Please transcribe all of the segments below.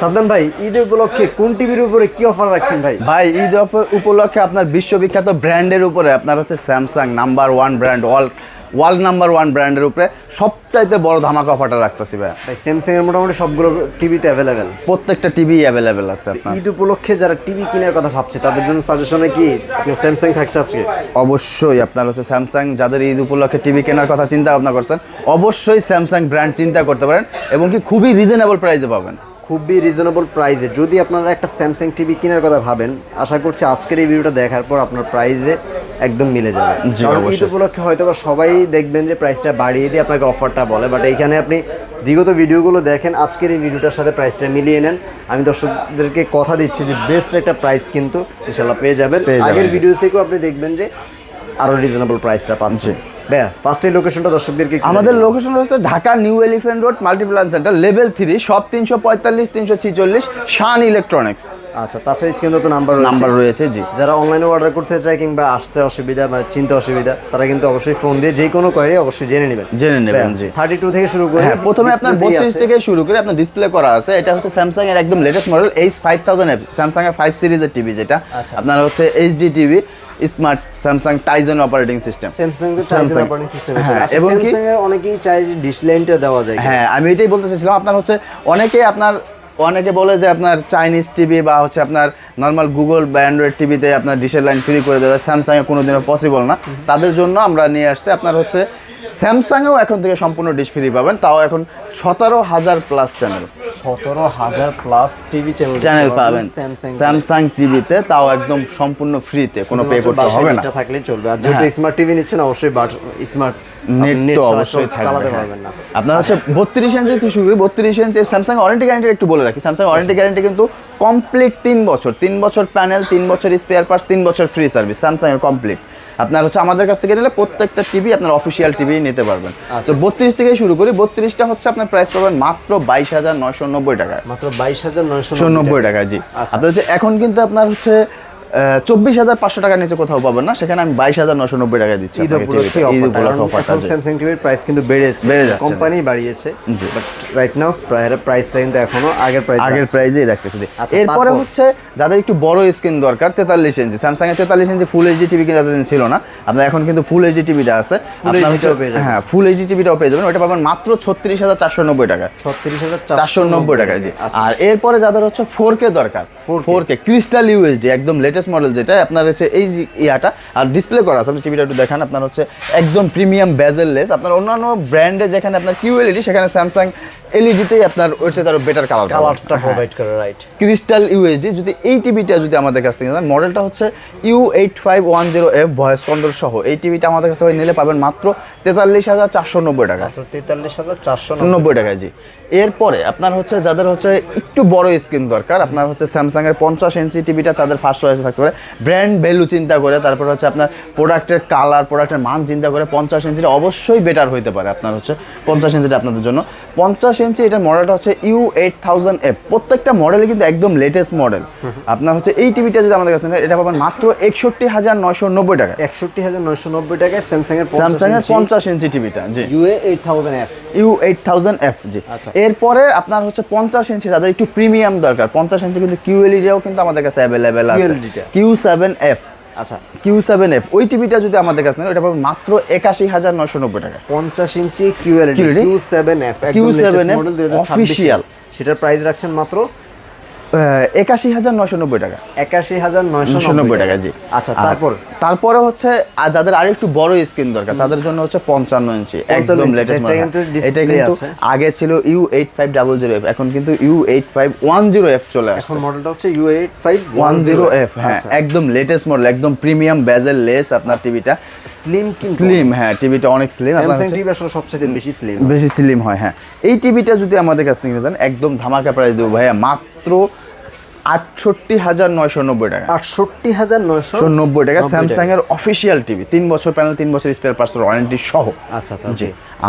সাদ্দাম ভাই, ঈদ উপলক্ষে কোন টিভির উপরে কি অফার রাখছেন ভাই? ভাই ঈদ উপলক্ষে আপনার বিশ্ববিখ্যাত ব্র্যান্ডের উপরে আপনার হচ্ছে Samsung number one brand, world number one ব্র্যান্ডের উপরে সবচাইতে বড় ধামাকা অফারটা রাখতেছি ভাই। স্যামসাং এর মোটামুটি সবগুলো টিভিতে অ্যাভেলেবেল, প্রত্যেকটা টিভি অ্যাভেলেবেল আছে আপনার। ঈদ উপলক্ষে যারা টিভি কেনার কথা ভাবছে তাদের জন্য সাজেশনে কি আপনার স্যামসাং থাকছে আজকে? অবশ্যই আপনার হচ্ছে স্যামসাং, যাদের ঈদ উপলক্ষে টিভি কেনার কথা চিন্তা ভাবনা করছেন অবশ্যই স্যামসাং ব্র্যান্ড চিন্তা করতে পারেন এবং কি খুবই রিজনেবল প্রাইসে পাবেন। খুবই রিজনেবল প্রাইসে যদি আপনারা একটা স্যামসাং টিভি কেনার কথা ভাবেন, আশা করছি আজকের এই ভিডিওটা দেখার পর আপনার প্রাইসে একদম মিলে যাবে। কারণ ঈদ উপলক্ষে হয়তো বা সবাই দেখবেন যে প্রাইসটা বাড়িয়ে দিয়ে আপনাকে অফারটা বলে, বাট এইখানে আপনি বিগত ভিডিওগুলো দেখেন, আজকের এই ভিডিওটার সাথে প্রাইসটা মিলিয়ে নেন। আমি দর্শকদেরকে কথা দিচ্ছি যে বেস্ট একটা প্রাইস কিন্তু ইনশাল্লাহ পেয়ে যাবেন। আগের ভিডিও থেকেও আপনি দেখবেন যে আরও রিজনেবল প্রাইসটা পাচ্ছে। ভাইয়া ফার্স্ট এই লোকেশনটা দর্শকদেরকে, আমাদের লোকেশন হচ্ছে Dhaka new elephant road Multiplan centre level 3 shop 345 346 শান ইলেকট্রনিক্স। আচ্ছা, তাছাড়া স্ক্রিনে তো নাম্বার রয়েছে জি। যারা অনলাইনে অর্ডার করতে চায় কিংবা আসতে অসুবিধা মানে চিনতে অসুবিধা, তারা কিন্তু অবশ্যই ফোন দিয়ে যে কোনো কোয়ারি অবশ্যই জেনে নেবেন জি। 32 থেকে শুরু করে, হ্যাঁ প্রথমে আপনার 32 থেকে শুরু করে আপনার ডিসপ্লে করা আছে। এটা হচ্ছে স্যামসাং এর একদম লেটেস্ট মডেল H5000F, স্যামসাং এর 5 সিরিজের টিভি, যেটা আপনার হচ্ছে HD TV, smart Samsung Tizen operating system. Samsung operating system এবং স্যামসাং এর অনেকেই চায় যে ডিশ লাইনটা দেওয়া যায়। হ্যাঁ আমি এটাই বলতে চাইছিলাম, আপনার হচ্ছে অনেকে বলে যে আপনার চাইনিজ টিভি বা হচ্ছে আপনার নর্মাল গুগল বা অ্যান্ড্রয়েড টিভিতে আপনার ডিশের লাইন ফ্রি করে দেওয়া স্যামসাংয়ে কোনোদিনও পসিবল না। তাদের জন্য আমরা নিয়ে আসছি আপনার হচ্ছে স্যামসাংয়েও এখন থেকে সম্পূর্ণ ডিশ ফ্রি পাবেন, তাও এখন 17,000 plus channel, 17,000 plus TV channel পাবেন স্যামসাং টিভিতে, তাও একদম সম্পূর্ণ ফ্রিতে, কোনো পে করতে হবে না। এটা থাকলেই চলবে। আর যেহেতু স্মার্ট টিভি নিচ্ছেন অবশ্যই স্মার্ট নেট তো অবশ্যই চালাতে পারবেন না। আপনার হচ্ছে 32 ইঞ্চি থেকে শুরু করে 32 ইঞ্চি স্যামসাং ওয়ারেন্টি গ্যারান্টি একটু বলে রাখি। স্যামসাং ওয়ারেন্টি গ্যারান্টি কিন্তু কমপ্লিট 3 বছর প্যানেল, 3 বছর স্পেয়ার পার্টস, 3 বছর ফ্রি সার্ভিস স্যামসাং এর কমপ্লিট। আপনার হচ্ছে আমাদের কাছ থেকে নিলে প্রত্যেকটা টিভি আপনার অফিসিয়াল টিভি নিতে পারবেন। তো 32 থেকে শুরু করি, 32টা হচ্ছে আপনার প্রাইস পাবেন মাত্র 22,990 টাকায়, মাত্র 22,990 টাকা জি। আপনার হচ্ছে এখন কিন্তু আপনার হচ্ছে 24,500 টাকার নিচে কোথাও পাবেন না, সেখানে আমি 22,990 টাকায় দিচ্ছি। ঈদ উপলক্ষে অফারটা স্যামসাং টিভির প্রাইস কিন্তু বেড়ে যাচ্ছে, কোম্পানি বাড়িয়েছে, বাট রাইট নাও প্রাইসটা কিন্তু এখনো আগের প্রাইসেই রাখতেছে। এরপরে হচ্ছে যাদের একটু বড় স্ক্রিন দরকার, 43 ইঞ্চি স্যামসাং এর 43 ইঞ্চি ফুল এইচডি টিভি কিন্তু এতদিন ছিল না, আপনার এখন কিন্তু ফুল এইচডি টিভিটা আছে। হ্যাঁ ফুল এইচডি টিভিটাও পেয়ে যাবেন, ওটা পাবেন মাত্র 36,490 টাকায়, 36,490 টাকায় জি। আর এরপরে যাদের হচ্ছে 4K দরকার, 4K ক্রিস্টাল ইউএসডি একদম লেটেস্ট মডেল, যেটা আপনার হচ্ছে এই ইয়াটা আর ডিসপ্লে করা আছে, আপনি টিভিটা একটু দেখান। আপনার হচ্ছে একদম প্রিমিয়াম বেজেললেস, আপনার অন্যান্য ব্র্যান্ডে যেখানে আপনার কিউএলইডি সেখানে স্যামসাং এলইডিতেই আপনার ওইটা তার বেটার কালারটা প্রোভাইড করে, রাইট। ক্রিস্টাল ইউএসডি যদি এই টিভিটা যদি আমাদের কাছ থেকে নেন, মডেলটা হচ্ছে U8510F ভয়েস কন্ট্রোল সহ, এই টিভিটা আমাদের কাছ থেকে নিলে পাবেন মাত্র 43,490 টাকা, 43,490 টাকা জি। এরপরে আপনার হচ্ছে যাদের হচ্ছে একটু বড় স্ক্রিন দরকার, আপনার হচ্ছে স্যামসাং এর 50 ইঞ্চি টিভিটা তাদের ফার্স্ট চয়েসে থাকতে পারে, ব্র্যান্ড ভ্যালু চিন্তা করে, তারপর হচ্ছে আপনার প্রোডাক্টের কালার, প্রোডাক্টের মান চিন্তা করে 50 ইঞ্চিটা অবশ্যই বেটার হইতে পারে। আপনার হচ্ছে 50 ইঞ্চিটা আপনাদের জন্য 50 ইঞ্চি, এটার মডেলটা হচ্ছে U8000F, প্রত্যেকটা মডেলে কিন্তু একদম লেটেস্ট মডেল। আপনার হচ্ছে এই টিভিটা যদি আমাদের কাছে নেন, এটা পাবেন মাত্র 61,990 টাকা, 61,990 টাকায় স্যামসাং এর 50 ইঞ্চি টিভিটা জি, U8000F জি। এরপরে আপনার হচ্ছে 50 ইঞ্চি যাদের একটু প্রিমিয়াম দরকার, 50 ইঞ্চি কিন্তু কিউএলইডিও কিন্তু আমাদের কাছে অ্যাভেলেবেল আছে, Q7F। আচ্ছা Q7F ওই টিভিটা যদি আমাদের কাছে নেন, এটা পাবেন মাত্র 81,990 টাকা, 50 ইঞ্চি কিউএলইডি Q7F মডেল 2026, সেটার প্রাইস রাখছেন মাত্র 81,990 টাকা, 81,990 টাকা জি। আচ্ছা তারপরে হচ্ছে যাদের আর একটু বড় স্ক্রিন দরকার তাদের জন্য হচ্ছে 55 ইঞ্চি একদম লেটেস্ট মডেল। এটা কিন্তু আগে ছিল U8500F, এখন কিন্তু U8510F চলে আসছে, এখন মডেলটা হচ্ছে U8510F। হ্যাঁ একদম লেটেস্ট মডেল, একদম প্রিমিয়াম বেজেল লেস আপনার টিভিটা, স্লিম হ্যাঁ টিভিটা অনেক স্লিম, স্যামসাং টিভি আসলে সবচেয়ে বেশি স্লিম হয়। হ্যাঁ এই টিভিটা যদি আমাদের কাছ থেকে যান একদম ধামাকা প্রাইস দেবো ভাইয়া, মাত্র 68,990 টাকা, 68,990 টাকা স্যামসাং এর অফিসিয়াল টিভি, 3 বছর প্যানেল, 3 বছর স্পেয়ার পার্টস ওয়ারেন্টি সহ। আচ্ছা জি।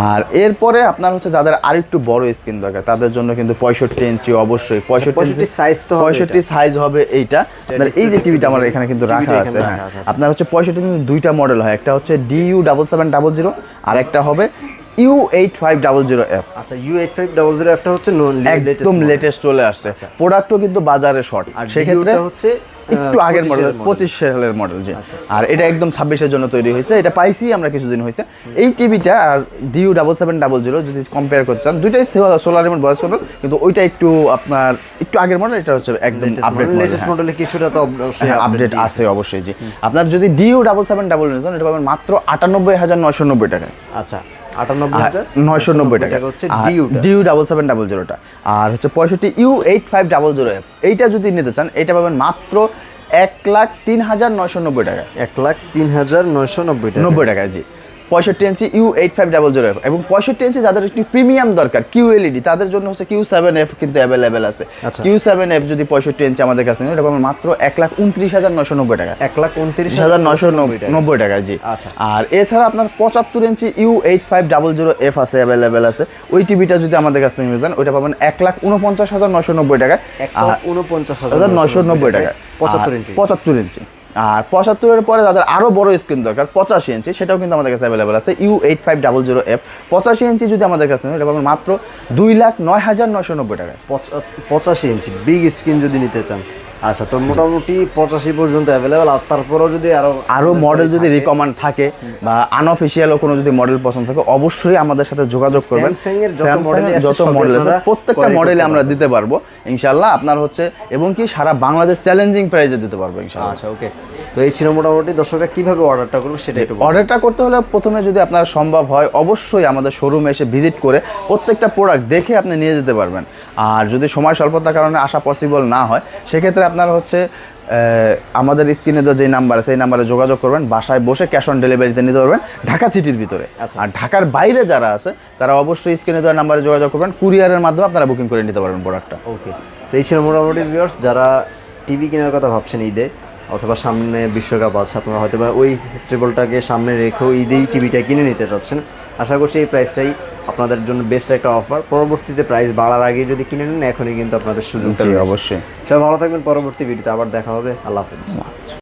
আর এরপরে আপনার হচ্ছে যাদের আরেকটু বড় স্ক্রিন দরকার তাদের জন্য কিন্তু 65 ইঞ্চি অবশ্যই, 65 সাইজ হবে এইটা। আপনার এই যে টিভিটা আমার এখানে কিন্তু রাখা আছে, আপনার হচ্ছে 65 কিন্তু দুইটা মডেল হয়, একটা হচ্ছে DU7700 আর একটা হবে U8500F। আচ্ছা U8500F টা হচ্ছে একদম লেটেস্ট চলে আসছে, প্রোডাক্টও কিন্তু বাজারে শর্ট, সেক্ষেত্রে হচ্ছে একটু আগের মডেল, 25 সালের মডেল। যে আর এটা একদম 26-এর জন্য তৈরি হয়েছে, এটা পাইছি আমরা কিছুদিন হয়েছে। এই টিভিটা আর DU7700 যদি কম্পেয়ার করতে চান, দুইটাই সোলার রিমোট ভয়েস কন্ট্রোল, কিন্তু ওইটা একটু আপনার একটু আগের মডেল, এটা হচ্ছে একদম আপডেট মডেল। লেটেস্ট মডেলে কিছুটা তো অবশ্যই আপডেট আছে অবশ্যই। জি, আপনার যদি DU7700 নেন, এটা পাবেন মাত্র 98,990 টাকায়। আচ্ছা 98,990 টাকা হচ্ছে DU7700 টা। আর হচ্ছে 65 U8500F, এইটা যদি নিতে চান, এটা পাবেন মাত্র 1,03,990 টাকা। 1,03,990 টাকা। জি, 65 ইঞ্চি U8500F, এবং 65 ইঞ্চি যাদের একটু প্রিমিয়াম দরকার QLED, তাদের জন্য হচ্ছে Q7F কিন্তু অ্যাভেলেবেল আছে। Q7F যদি 65 ইঞ্চি আমাদের কাছে নেন, এটা পাবেন মাত্র 1,29,990 টাকা। 1,29,990 টাকা। জি, আচ্ছা। আর এছাড়া আপনার 75 ইঞ্চি U8500F আছে, অ্যাভেলেবেল আছে। ওই টিভিটা যদি আমাদের কাছে নিতে চান, ওইটা পাবেন 1,49,990 টাকা। 1,49,990 টাকা 75 ইঞ্চি। 75 ইঞ্চি। আর 75-এর পরে যাদের আরও বড় স্ক্রিন দরকার, 85 ইঞ্চি, সেটাও কিন্তু আমাদের কাছে অ্যাভেলেবেল আছে। U8500F 85 ইঞ্চি যদি আমাদের কাছে নেন, এটা পাবেন মাত্র 2,09,990 টাকা। 85 ইঞ্চি বিগ স্ক্রিন যদি নিতে চান, আচ্ছা তো মোটামুটি 85 পর্যন্ত অ্যাভেলেবেল। আর তারপরেও যদি আরো মডেল যদি রিকমেন্ড থাকে বা আনঅফিশিয়ালও কোনো যদি মডেল পছন্দ থাকে, অবশ্যই আমাদের সাথে যোগাযোগ করবেন। স্যামসাংয়ের যত মডেল আছে প্রত্যেকটা মডেলে আমরা দিতে পারবো ইনশাআল্লাহ। আপনার হচ্ছে এবং কি সারা বাংলাদেশ চ্যালেঞ্জিং প্রাইসে দিতে পারবো ইনশাআল্লাহ। আচ্ছা ওকে, তো এই ছিল মোটামুটি দর্শকরা কিভাবে অর্ডারটা করবে সেটা একটু বলুন। অর্ডারটা করতে হলে প্রথমে যদি আপনার সম্ভব হয়, অবশ্যই আমাদের শোরুমে এসে ভিজিট করে প্রত্যেকটা প্রোডাক্ট দেখে আপনি নিয়ে যেতে পারবেন। আর যদি সময় স্বল্পতার কারণে আসা পসিবল না হয়, সেক্ষেত্রে আপনার হচ্ছে আমাদের স্ক্রিনে যে নাম্বার আছে, এই নাম্বারে যোগাযোগ করবেন। বাসায় বসে ক্যাশ অন ডেলিভারিতে নিতে পারবেন ঢাকা সিটির ভিতরে। আর ঢাকার বাইরে যারা আছে, তারা অবশ্যই স্ক্রিনে দেওয়া নাম্বারে যোগাযোগ করবেন, কুরিয়ারের মাধ্যমে আপনারা বুকিং করে নিতে পারবেন প্রোডাক্টটা। ওকে, তো এই ছিল মোটামুটি ভিউয়ার্স, যারা টিভি কেনার কথা ভাবছেন ঈদে, অথবা সামনে বিশ্বকাপ আছে, আপনারা হয়তো বা ওই ফেস্টিভ্যালটাকে সামনে রেখেও ঈদেই টিভিটা কিনে নিতে চাচ্ছেন, আশা করছি এই প্রাইসটাই আপনাদের জন্য বেস্ট একটা অফার। পরবর্তীতে প্রাইস বাড়ার আগে যদি কিনে নেন, এখনই কিন্তু আপনাদের সুযোগটা রয়েছে। অবশ্যই। সবাই ভালো থাকবেন, পরবর্তী ভিডিওতে আবার দেখা হবে। আল্লাহ হাফেজ।